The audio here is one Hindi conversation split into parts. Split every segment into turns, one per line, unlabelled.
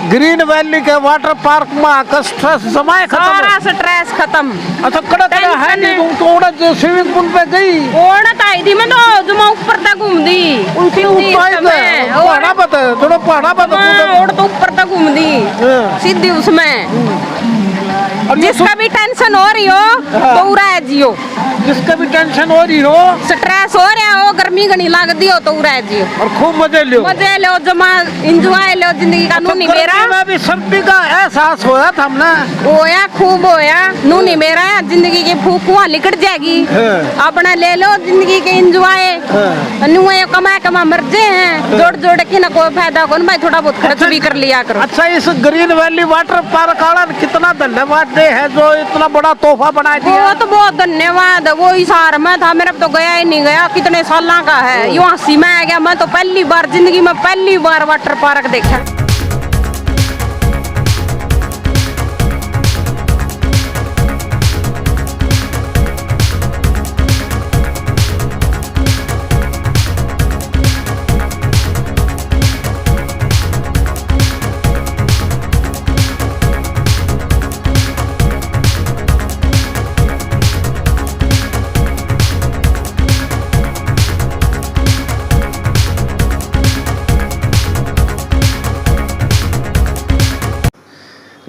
ग्रीन वैली के वाटर पार्क में आकर स्ट्रेस जमाए खत्म,
सारा स्ट्रेस खत्म।
अच्छा कड़ा कड़ा है नहीं तुम तो जो स्विमिंग पूल पे गई
ओढ़त आई थी मैं तो जुमा ऊपर तक घूम दी
उल्टी पहाड़ा बता थोड़ा पहाड़ा बता
ओढ़ तो ऊपर तक घूम दी सीधी उसमें। जिसका भी टेंशन हो रही हो तो उड़ा है जियो,
जिसका भी टेंशन हो रही हो
स्ट्रेस हो रहा हो गर्मी गनी लगती हो तो उड़ा है जियो
और खूब मजे लो,
मजे लो जमा इंजॉय लो जिंदगी का। नूनी मेरा
में भी सर्दी का एहसास होया था हमने,
होया खूब होया। नूनी मेरा जिंदगी की फूकुआ लिकट जाएगी, अपना ले लो जिंदगी के इंजॉय। नुए कमा कमा मरजे हैं जोड़ जोड़ के ना कोई फायदा कौन भाई, थोड़ा बहुत खर्च भी कर लिया करो।
अच्छा इस ग्रीन वैली वाटर पार्क वाला कितना धन्यवाद दे है जो इतना बड़ा तोहफा बना दिया।
बहुत धन्यवाद। वो हिसार में था मेरा तो गया ही नहीं गया, कितने साल का है यो 80 में आ गया। मैं तो पहली बार जिंदगी में पहली बार वाटर पार्क देखा।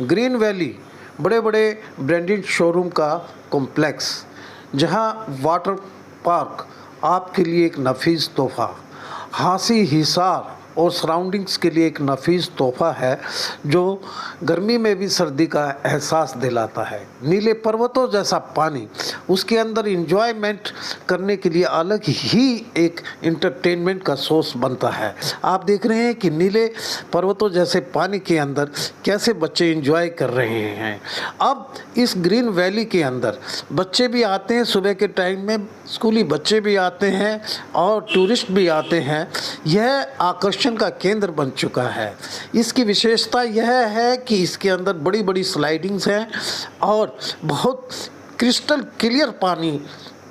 ग्रीन वैली बड़े बड़े ब्रांडेड शोरूम का कॉम्प्लेक्स, जहां वाटर पार्क आपके लिए एक नफीस तोहफा, हासी हिसार और सराउंडिंग्स के लिए एक नफीस तोहफा है जो गर्मी में भी सर्दी का एहसास दिलाता है। नीले पर्वतों जैसा पानी, उसके अंदर एंजॉयमेंट करने के लिए अलग ही एक एंटरटेनमेंट का सोर्स बनता है। आप देख रहे हैं कि नीले पर्वतों जैसे पानी के अंदर कैसे बच्चे एंजॉय कर रहे हैं। अब इस ग्रीन वैली के अंदर बच्चे भी आते हैं, सुबह के टाइम में स्कूली बच्चे भी आते हैं और टूरिस्ट भी आते हैं। यह आकर्षण का केंद्र बन चुका है। इसकी विशेषता यह है कि इसके अंदर बड़ी बड़ी स्लाइडिंग्स हैं और बहुत क्रिस्टल क्लियर पानी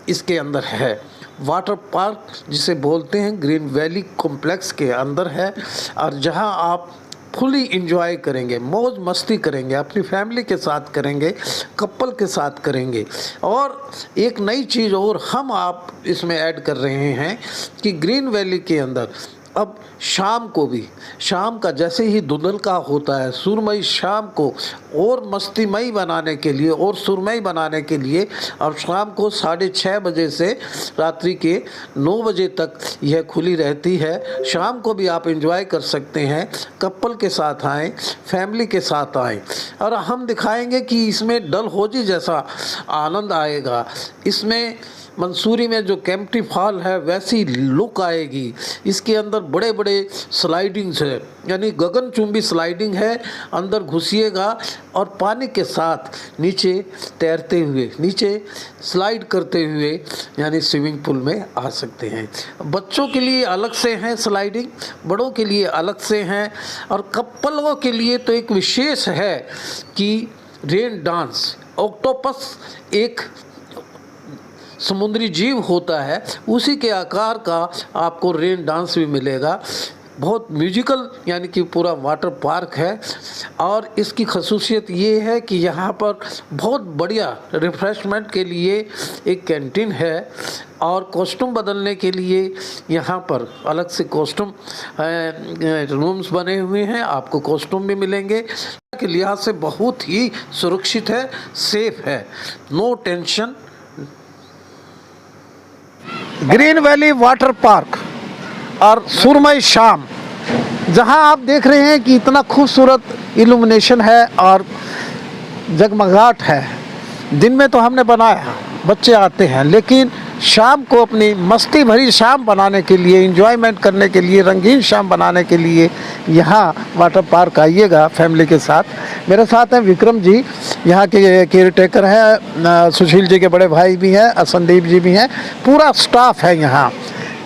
इसके अंदर है। वाटर पार्क जिसे बोलते हैं ग्रीन वैली कॉम्प्लेक्स के अंदर है और जहां आप फुली इंजॉय करेंगे, मौज मस्ती करेंगे, अपनी फैमिली के साथ करेंगे, कपल के साथ करेंगे। और एक नई चीज़ और हम आप इसमें ऐड कर रहे हैं कि ग्रीन वैली के अंदर अब शाम को भी, शाम का जैसे ही धुंधल का होता है, सुरमई शाम को और मस्तीमय बनाने के लिए और सुरमई बनाने के लिए अब शाम को 6:30 बजे से रात्रि के 9 बजे तक यह खुली रहती है। शाम को भी आप एंजॉय कर सकते हैं, कपल के साथ आएँ, फैमिली के साथ आएँ और हम दिखाएंगे कि इसमें डलहौजी जैसा आनंद आएगा। इसमें मंसूरी में जो केम्प्टी फॉल है वैसी लुक आएगी। इसके अंदर बड़े बड़े स्लाइडिंग्स है, यानी गगनचुंबी स्लाइडिंग है। अंदर घुसिएगा और पानी के साथ नीचे तैरते हुए, नीचे स्लाइड करते हुए यानी स्विमिंग पूल में आ सकते हैं। बच्चों के लिए अलग से हैं स्लाइडिंग, बड़ों के लिए अलग से हैं और कपलों के लिए तो एक विशेष है कि रेन डांस, ऑक्टोपस एक समुद्री जीव होता है, उसी के आकार का आपको रेन डांस भी मिलेगा। बहुत म्यूजिकल यानी कि पूरा वाटर पार्क है और इसकी खसूसियत ये है कि यहाँ पर बहुत बढ़िया रिफ्रेशमेंट के लिए एक कैंटीन है और कॉस्ट्यूम बदलने के लिए यहाँ पर अलग से कॉस्ट्यूम रूम्स बने हुए हैं। आपको कॉस्ट्यूम भी मिलेंगे के लिहाज से बहुत ही सुरक्षित है, सेफ है, no tension. Green valley water park और सुरमई शाम, जहां आप देख रहे हैं कि इतना खूबसूरत इल्यूमिनेशन है और जगमगाहट है। दिन में तो हमने बनाया, बच्चे आते हैं, लेकिन शाम को अपनी मस्ती भरी शाम बनाने के लिए, एंजॉयमेंट करने के लिए, रंगीन शाम बनाने के लिए यहाँ वाटर पार्क आइएगा फैमिली के साथ। मेरे साथ हैं विक्रम जी, यहाँ के केयर टेकर हैं, सुशील जी के बड़े भाई भी हैं, संदीप जी भी हैं, पूरा स्टाफ है यहाँ।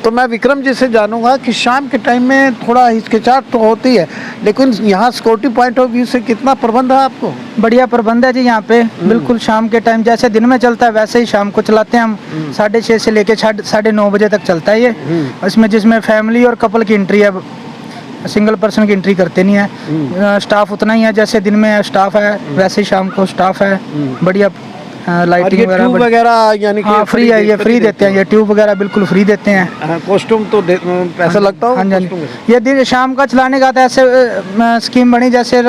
तो मैं विक्रम जी से जानूंगा कि शाम के टाइम में थोड़ा हिचकिचाहट तो होती है, लेकिन यहाँ सिक्योरिटी पॉइंट ऑफ व्यू से कितना प्रबंध है आपको?
बढ़िया प्रबंध है जी यहाँ पे, बिल्कुल शाम के टाइम जैसे दिन में चलता है वैसे ही शाम को चलाते हैं हम। 6:30 से लेके 9:30 बजे तक चलता है ये। इसमें जिसमें फैमिली और कपल की एंट्री है सिंगल पर्सन की एंट्री करते नहीं है। स्टाफ उतना ही है जैसे दिन में स्टाफ है, वैसे ही शाम को स्टाफ है। बढ़िया
और
लाइटिंग
ये ट्यूब वगैरह यानी कि
हाँ फ्री है, ये फ्री देते हैं। ये ट्यूब वगैरह बिल्कुल फ्री देते हैं।
कॉस्ट्यूम तो पैसा लगता हो?
हाँ जी, हाँ जी। ये दिन शाम का चलाने का था, ऐसे स्कीम बनी जैसे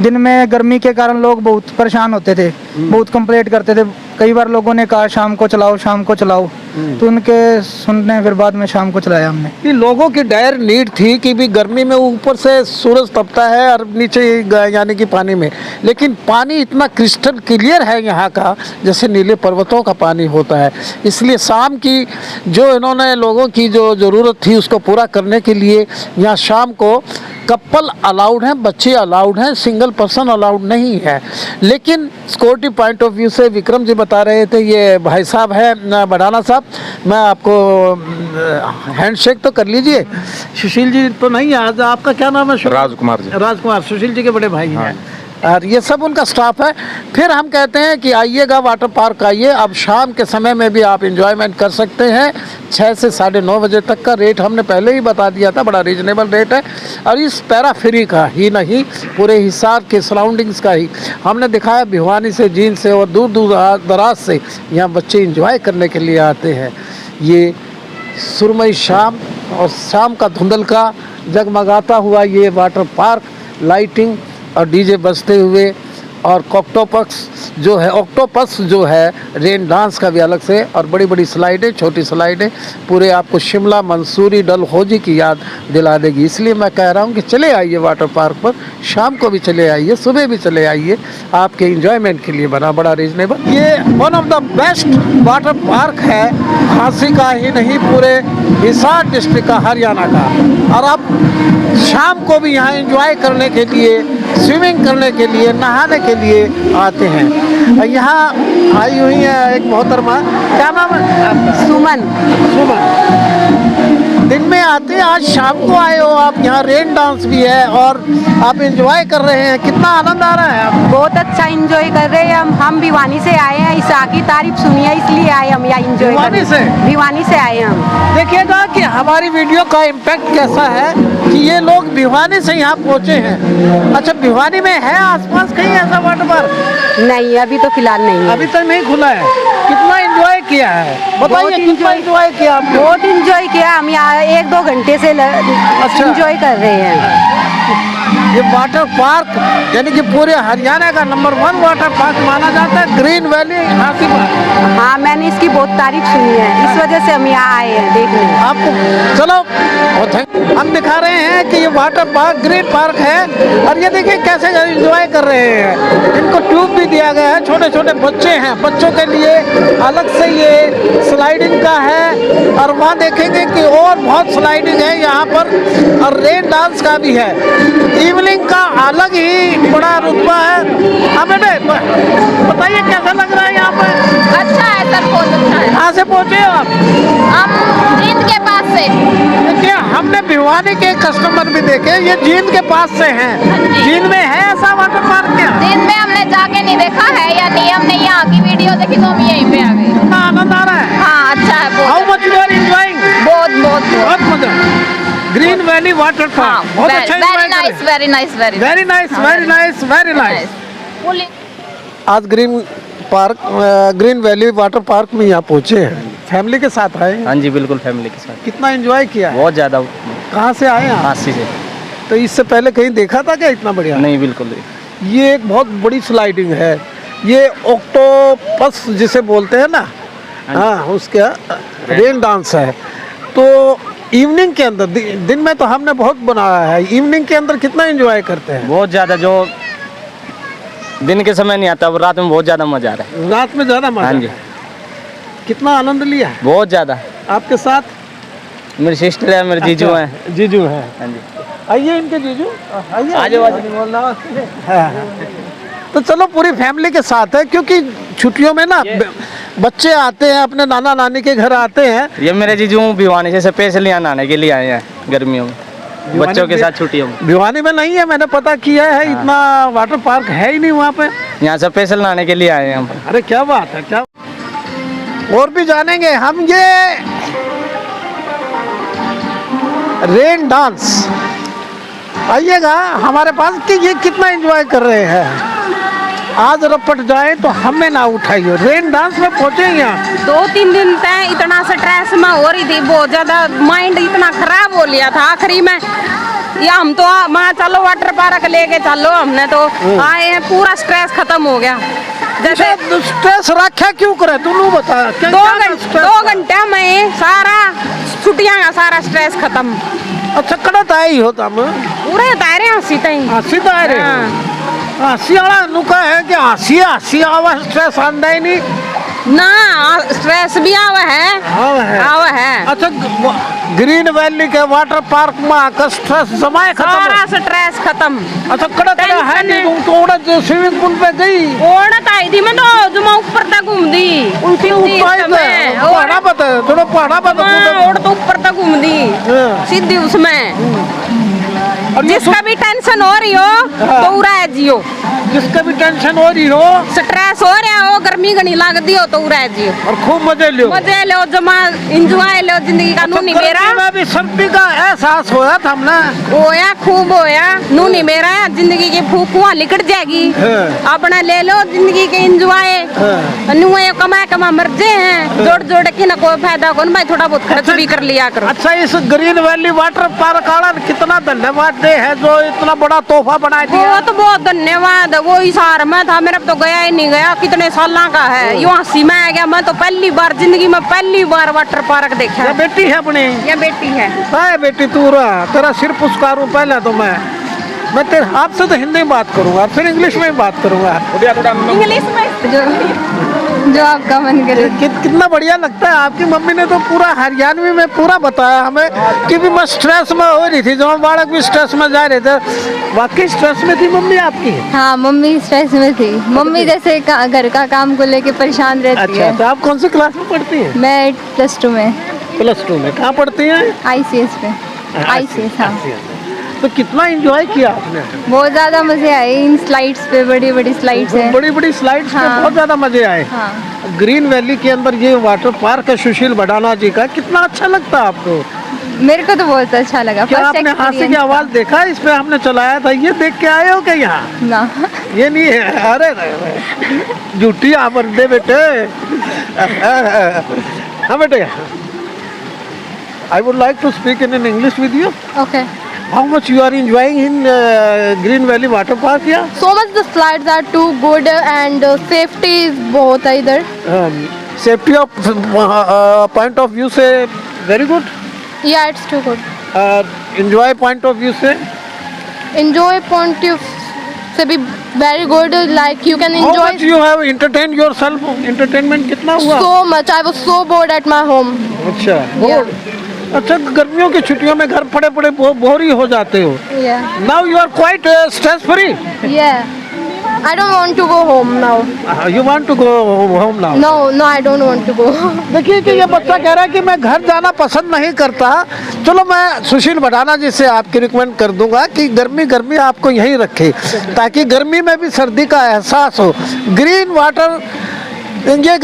दिन में गर्मी के कारण लोग बहुत परेशान होते थे, बहुत कंप्लेंट करते थे। कई बार लोगों ने कहा शाम को चलाओ, शाम को चलाओ, तो उनके सुनने फिर बाद में शाम को चलाया हमने।
कि लोगों की डायर नीड थी कि भी गर्मी में ऊपर से सूरज तपता है और नीचे यानी कि पानी में, लेकिन पानी इतना क्रिस्टल क्लियर है यहाँ का जैसे नीले पर्वतों का पानी होता है। इसलिए शाम की जो इन्होंने लोगों की जो ज़रूरत थी उसको पूरा करने के लिए यहाँ शाम को कपल अलाउड हैं, बच्चे अलाउड हैं, सिंगल पर्सन अलाउड नहीं है। लेकिन सिक्योरिटी पॉइंट ऑफ व्यू से विक्रम जी बता रहे थे, ये भाई साहब है बढ़ाना साहब, मैं आपको हैंडशेक तो कर लीजिए। सुशील जी तो नहीं है आज, आपका क्या नाम है?
राजकुमार जी।
राजकुमार सुशील जी के बड़े भाई हैं और ये सब उनका स्टाफ है। फिर हम कहते हैं कि आइएगा वाटर पार्क आइए। अब शाम के समय में भी आप एंजॉयमेंट कर सकते हैं। 6 से 9:30 बजे तक का रेट हमने पहले ही बता दिया था, बड़ा रीजनेबल रेट है। और इस पैरा फ्री का ही नहीं, पूरे हिसार के सराउंडिंग्स का ही हमने दिखाया। भिवानी से, जींद से और दूर दूर दराज से यहाँ बच्चे इंजॉय करने के लिए आते हैं। ये सुरमई शाम और शाम का धुंधल का जगमगाता हुआ ये वाटर पार्क, लाइटिंग और डीजे बजते हुए, और ऑक्टोपस जो है रेन डांस का भी अलग से, और बड़ी बड़ी स्लाइडें, छोटी स्लाइडें, पूरे आपको शिमला, मंसूरी, डलहौजी की याद दिला देगी। इसलिए मैं कह रहा हूँ कि चले आइए वाटर पार्क पर, शाम को भी चले आइए, सुबह भी चले आइए, आपके इंजॉयमेंट के लिए बना, बड़ा रीजनेबल। ये one of the best water park है, झांसी का ही नहीं पूरे हिसार डिस्ट्रिक्ट का, हरियाणा का। और आप शाम को भी यहाँ एंजॉय करने के लिए, स्विमिंग करने के लिए, नहाने के लिए आते हैं। यहाँ आई हुई है एक मोहतरमा, क्या नाम है आपका?
सुमन।
सुमन, दिन में आते हैं, आज शाम को आए हो आप। यहाँ रेन डांस भी है और आप एंजॉय कर रहे हैं, कितना आनंद आ रहा है आपको?
बहुत अच्छा एंजॉय कर रहे हैं हम भिवानी से आए हैं, ईसा की तारीफ सुनी है इसलिए आए हम यहाँ एंजॉय
भिवानी से?
भिवानी से आए हम।
देखिएगा कि हमारी वीडियो का इम्पैक्ट कैसा है कि ये लोग भिवानी से यहाँ पहुँचे हैं। अच्छा, भिवानी में है आसपास कहीं ऐसा वाटर पार्क?
नहीं, अभी तो फिलहाल नहीं है।
अभी तक नहीं खुला है। कितना एंजॉय किया है बताइए, कितना एंजॉय किया आपने?
बहुत एंजॉय किया हम यहाँ 1-2 घंटे से एंजॉय कर रहे हैं।
ये वाटर पार्क यानी कि पूरे हरियाणा का नंबर 1 वाटर पार्क माना जाता है, ग्रीन वैली झांसी पार्क।
हाँ, मैंने इसकी बहुत तारीफ सुनी है, इस वजह से हम यहाँ आए हैं देखने।
आपको चलो हम दिखा रहे हैं कि ये वाटर पार्क ग्रीन पार्क है। और ये देखिए कैसे एंजॉय कर रहे हैं। इनको ट्यूब भी दिया गया है, छोटे छोटे बच्चे हैं, बच्चों के लिए अलग से ये स्लाइडिंग का है। और वहाँ देखेंगे कि और बहुत स्लाइडिंग है यहाँ पर, और रेन डांस का भी है। इवनिंग का अलग ही बड़ा रुतबा है। हाँ बेटे, बताइए कैसा लग रहा है यहाँ पर?
अच्छा है सर, बहुत अच्छा है।
कहाँ से पहुँचे हो आप?
हम जींद के पास से।
देखिए, हमने भिवानी के कस्टमर भी देखे, ये जींद के पास से हैं। जींद में है ऐसा वाटर पार्क क्या?
जींद में हमने जाके नहीं देखा है या नहीं, हमने यहाँ की वीडियो देखी तो हम यहीं पे आ गए।
कितना आनंद आ रहा है?
हाँ, अच्छा है
हाउ
बहुत।
Much you are enjoying?
बहुत बहुत बहुत।
बहुत मजा। ग्रीन वैली वाटर पार्क बहुत अच्छा
very nice, very nice,
very nice, very nice, very nice. आज ग्रीन वैली वाटर पार्क में यहाँ पहुँचे हैं, फैमिली के साथ आए हैं।
हाँ जी, बिल्कुल फैमिली के साथ।
कितना एंजॉय किया है?
बहुत ज़्यादा।
कहाँ से आए हैं आप?
झांसी से।
तो इससे पहले कहीं देखा था क्या इतना बढ़िया?
नहीं, बिल्कुल नहीं।
ये एक बहुत बड़ी स्लाइडिंग है, ये ऑक्टोपस जिसे बोलते हैं ना, हाँ, उसका रेन डांस है। तो इवनिंग के अंदर, दिन में तो हमने बहुत बनाया है, इवनिंग के अंदर कितना एंजॉय करते हैं?
बहुत ज़्यादा। जो दिन के समय नहीं आता, अब रात में बहुत ज़्यादा मज़ा आ रहा है।
रात में ज़्यादा मजा।
हाँ जी।
कितना आनंद लिया है?
बहुत ज़्यादा।
आपके साथ
मेरी सिस्टर है, मेरे जीजू
अच्छा,
हैं।
जीजू हैं।
हाँ जी।
आइए इनके जीजू, आइए।
आ जाओ, आ
नहीं बोलना। हाँ। तो चलो पूरी फैमिली के साथ है, क्योंकि छुट्टियों में ना बच्चे आते हैं, अपने नाना नानी के घर आते हैं।
ये मेरे जीजू भिवानी से स्पेशल यहाँ नहाने के लिए आए हैं गर्मियों में, बच्चों के साथ छुट्टियों में।
भिवानी में नहीं है, मैंने पता किया है।
हाँ।
इतना वाटर पार्क है ही नहीं वहाँ पे।
यहाँ स्पेशल नहाने के लिए आए हैं हम।
अरे क्या बात है, क्या और भी जानेंगे हम। ये रेन डांस आइएगा हमारे पास कि ये कितना एंजॉय कर रहे हैं। आज रपट जाए तो हमें ना उठाइए, रेन डांस में पहुंचे यहाँ।
2-3 दिन तक इतना स्ट्रेस में हो रही थी, बहुत ज्यादा माइंड इतना खराब हो लिया था। आखिरी में या हम तो माँ चलो वाटर पार्क लेके चलो, हमने तो आए हैं, पूरा स्ट्रेस खत्म हो गया। जैसे
स्ट्रेस रखा क्यों करे तू बता।
2 घंटे में सारा छुट्टियां का सारा स्ट्रेस खत्म।
अच्छा कड़त आई हो तम
पूरे दायरे हंसी तई
हंसी तो आ रहे हंसी वाला नुका है कि हंसी आवा स्ट्रेस आंदा ही नहीं
ना, स्ट्रेस भी आवा है।
अच्छा ग्रीन वैली के वाटर पार्क में आकर स्ट्रेस जमाए खत्म
सारा स्ट्रेस खत्म।
अच्छा कड़ा है नहीं तुम तो उड़ा जो स्विमिंग पूल पे गई
ओढ़त आई थी मैं तो जुमा ऊपर तक घूम दी।
उल्टी पहाड़ा पता थोड़ा पहाड़ा पता
ओढ़ तो ऊपर तक घूम दी सीधी उसमें। जिसका भी टेंशन हो रही हो तो उड़ा है जियो,
जिसका भी टेंशन हो रही हो,
स्ट्रेस हो रहा हो, गर्मी घनी लगती हो तो उड़ा है जियो
और खूब मजे लो,
जमा इंजॉय लो जिंदगी का। नूनी मेरा
भी सर्दी का एहसास होया था हमने,
होया खूब होया। नूनी मेरा जिंदगी की फूक वहाँ लिकट जाएगी, अपना ले लो जिंदगी के इंजॉय। नुए कमा मर्जे हैं, जोड़ के ना कोई फायदा कौन भाई, थोड़ा बहुत खर्च भी कर लिया करो।
अच्छा इस ग्रीन वैली वाटर पार्क वाला कितना धन्यवाद दे है जो इतना बड़ा तोहफा बना दिया।
बहुत धन्यवाद। वो हिसार में था, मेरा तो गया ही नहीं गया, कितने साल का है। यूँ हंसी में आ गया, मैं तो पहली बार जिंदगी में वाटर पार्क देखा।
ये बेटी है अपनी,
ये बेटी है।
बेटी तू रहा तेरा सिर पुचकारूं पहले तो मैं तेरे आपसे तो हिंदी में बात करूंगा, फिर इंग्लिश में बात करूंगा।
इंग्लिश में जो आपका मन करे।
कितना बढ़िया लगता है। आपकी मम्मी ने तो पूरा हरियाणवी में पूरा बताया हमें कि भी मैं स्ट्रेस में हो रही थी, जो बालक भी स्ट्रेस में जा रहे थे। वाकई स्ट्रेस में थी मम्मी आपकी?
हाँ, मम्मी स्ट्रेस में थी। मम्मी जैसे घर का काम को लेके परेशान रहती है।
तो आप कौन सी क्लास में पढ़ती हैं?
मैं +2 में।
+2 में कहाँ पढ़ती हैं?
ICS पे। ICS हाँ।
तो कितना एंजॉय किया आपने?
बहुत ज्यादा मजे आए इन स्लाइड्स पे, बड़ी स्लाइड्स हैं।
बड़ी स्लाइड्स पे बहुत ज्यादा मजे आए।
हाँ।
ग्रीन वैली के अंदर ये वाटर पार्क है सुशील भडाना जी का, कितना अच्छा लगता है आपको?
मेरे को तो बहुत अच्छा लगा।
क्या आपने हाथी की आवाज देखा इस पे हमने चलाया था, ये देख के आए हो क्या यहाँ?
ना
ये नहीं है। अरे झूठी आवर दे बेटे। हाँ बेटे, I would like to speak in English with you.
Okay.
How much you are enjoying in Green Valley Water Park here?
So much the slides are too good and safety is बहुत है इधर।
Safety of point of view से very good.
Yeah, it's too good.
Enjoy point of view से?
Enjoy point of से भी very good. Like you can
How
enjoy.
much you have entertained yourself? Entertainment कितना हुआ?
So much. I was so bored at my home.
अच्छा bored. अच्छा गर्मियों की छुट्टियों में घर पड़े बोर ही हो जाते हो।
Yeah.
Now you are quite stress free.
Yeah. I don't want to go home now.
You want to go home now?
No, I don't want to go.
देखिए कि ये बच्चा कह रहा है कि मैं घर जाना पसंद नहीं करता। चलो मैं सुशील भडाना जी से आपकी रिकमेंड कर दूंगा कि गर्मी आपको यहीं रखे, ताकि गर्मी में भी सर्दी का एहसास हो। ग्रीन वाटर ये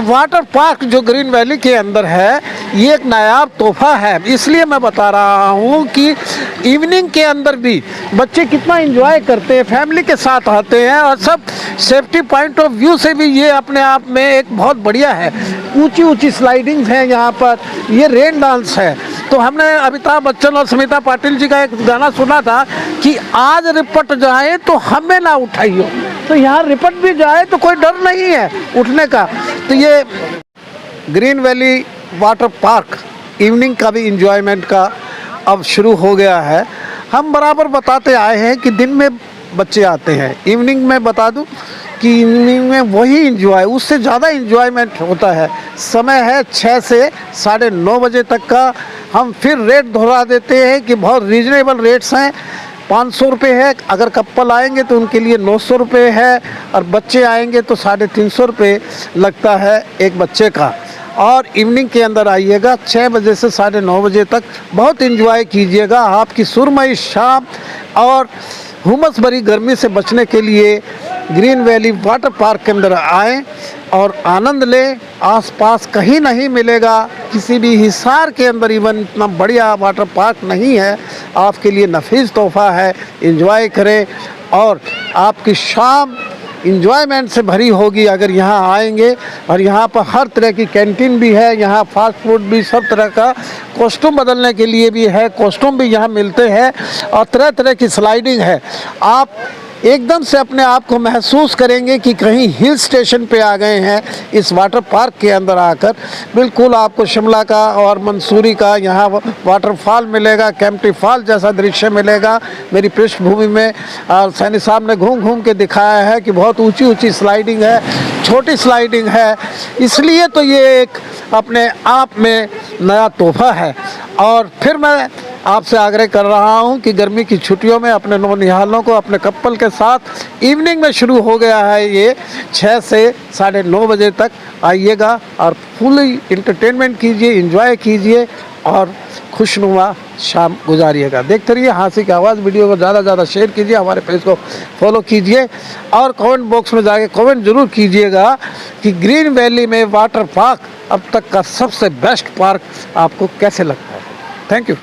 वाटर पार्क जो ग्रीन वैली के अंदर है, ये एक नायाब तोहफा है। इसलिए मैं बता रहा हूँ कि इवनिंग के अंदर भी बच्चे कितना एंजॉय करते हैं, फैमिली के साथ आते हैं, और सब सेफ्टी पॉइंट ऑफ व्यू से भी ये अपने आप में एक बहुत बढ़िया है। ऊंची स्लाइडिंग्स हैं यहाँ पर, ये रेन डांस है। तो हमने अमिताभ बच्चन और स्मिता पाटिल जी का एक गाना सुना था कि आज रिपट जाए तो हमें ना उठाइयो। तो यहाँ रिपट भी जाए तो कोई डर नहीं है उठने का। तो ये green valley water park evening का भी इंजॉयमेंट का अब शुरू हो गया है। हम बराबर बताते आए हैं कि दिन में बच्चे आते हैं, इवनिंग में बता दूं कि इवनिंग में वही इंजॉय, उससे ज़्यादा इंजॉयमेंट होता है। समय है 6 से 9:30 बजे तक का। हम फिर रेट दोहरा देते हैं कि बहुत रीजनेबल रेट्स हैं। 500 रुपये है, अगर कपल आएंगे तो उनके लिए 900 रुपये है, और बच्चे आएंगे तो 350 रुपये लगता है एक बच्चे का। और इवनिंग के अंदर आइएगा 6 बजे से 9:30 बजे तक, बहुत एंजॉय कीजिएगा। आपकी सुरमई शाम और हुमस भरी गर्मी से बचने के लिए ग्रीन वैली वाटर पार्क के अंदर आएँ और आनंद लें। आसपास कहीं नहीं मिलेगा किसी भी हिसार के अंदर इवन इतना बढ़िया वाटर पार्क नहीं है। आपके लिए नफीस तोहफ़ा है, एंजॉय करें और आपकी शाम इंजॉयमेंट से भरी होगी अगर यहाँ आएंगे। और यहाँ पर हर तरह की कैंटीन भी है, यहाँ फास्ट फूड भी, सब तरह का कॉस्ट्यूम बदलने के लिए भी है, कॉस्ट्यूम भी यहाँ मिलते हैं और तरह तरह की स्लाइडिंग है। आप एकदम से अपने आप को महसूस करेंगे कि कहीं हिल स्टेशन पे आ गए हैं इस वाटर पार्क के अंदर आकर। बिल्कुल आपको शिमला का और मंसूरी का यहाँ वाटरफॉल मिलेगा, कैंपटी फॉल जैसा दृश्य मिलेगा मेरी पृष्ठभूमि में। और सैनी साहब ने घूम घूम के दिखाया है कि बहुत ऊंची ऊंची स्लाइडिंग है, छोटी स्लाइडिंग है, इसलिए तो ये एक अपने आप में नया तोहफ़ा है। और फिर मैं आपसे आग्रह कर रहा हूं कि गर्मी की छुट्टियों में अपने नौनिहालों को अपने कपल के साथ इवनिंग में शुरू हो गया है ये 6 से 9:30 बजे तक आइएगा और फुली इंटरटेनमेंट कीजिए, एंजॉय कीजिए और खुशनुमा शाम गुजारिएगा। देखते रहिए हंसी की आवाज़। वीडियो को ज़्यादा से ज़्यादा शेयर कीजिए, हमारे पेज को फॉलो कीजिए और कमेंट बॉक्स में जाके कमेंट ज़रूर कीजिएगा कि ग्रीन वैली में वाटर पार्क अब तक का सबसे बेस्ट पार्क आपको कैसे लगता है। Thank you.